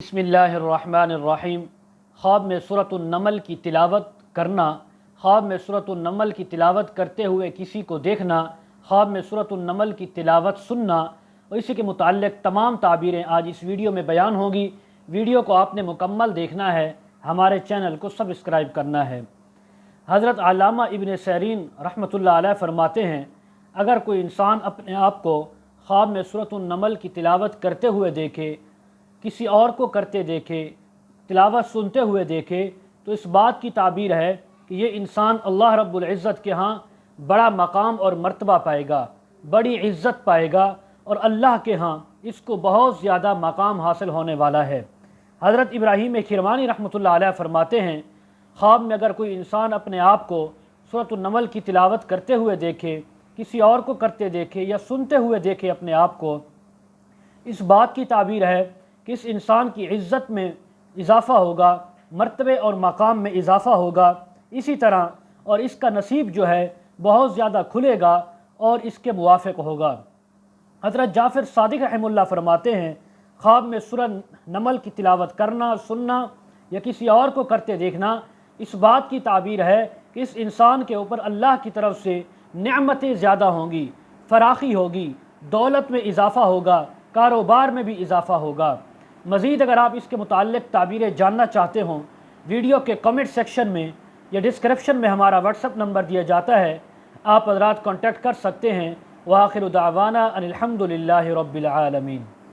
بسم اللہ الرحمن الرحیم۔ خواب میں سورۃ النمل کی تلاوت کرنا، خواب میں سورۃ النمل کی تلاوت کرتے ہوئے کسی کو دیکھنا، خواب میں سورۃ النمل کی تلاوت سننا اور اسی کے متعلق تمام تعبیریں آج اس ویڈیو میں بیان ہوگی۔ ویڈیو کو آپ نے مکمل دیکھنا ہے، ہمارے چینل کو سبسکرائب کرنا ہے۔ حضرت علامہ ابن سیرین رحمۃ اللہ علیہ فرماتے ہیں، اگر کوئی انسان اپنے آپ کو خواب میں سورۃ النمل کی تلاوت کرتے ہوئے دیکھے، کسی اور کو کرتے دیکھے، تلاوت سنتے ہوئے دیکھے، تو اس بات کی تعبیر ہے کہ یہ انسان اللہ رب العزت کے ہاں بڑا مقام اور مرتبہ پائے گا، بڑی عزت پائے گا، اور اللہ کے ہاں اس کو بہت زیادہ مقام حاصل ہونے والا ہے۔ حضرت ابراہیم کرمانی رحمۃ اللہ علیہ فرماتے ہیں، خواب میں اگر کوئی انسان اپنے آپ کو سورۃ النمل کی تلاوت کرتے ہوئے دیکھے، کسی اور کو کرتے دیکھے یا سنتے ہوئے دیکھے اپنے آپ کو، اس بات کی تعبیر ہے کہ اس انسان کی عزت میں اضافہ ہوگا، مرتبے اور مقام میں اضافہ ہوگا، اسی طرح اور اس کا نصیب جو ہے بہت زیادہ کھلے گا اور اس کے موافق ہوگا۔ حضرت جعفر صادق رحمہ اللہ فرماتے ہیں، خواب میں سورۃ نمل کی تلاوت کرنا، سننا یا کسی اور کو کرتے دیکھنا اس بات کی تعبیر ہے کہ اس انسان کے اوپر اللہ کی طرف سے نعمتیں زیادہ ہوں گی، فراخی ہوگی، دولت میں اضافہ ہوگا، کاروبار میں بھی اضافہ ہوگا۔ مزید اگر آپ اس کے متعلق تعبیریں جاننا چاہتے ہوں، ویڈیو کے کمنٹ سیکشن میں یا ڈسکرپشن میں ہمارا واٹس ایپ نمبر دیا جاتا ہے، آپ حضرات کانٹیکٹ کر سکتے ہیں۔ وآخر دعوانا ان الحمد للہ رب العالمین۔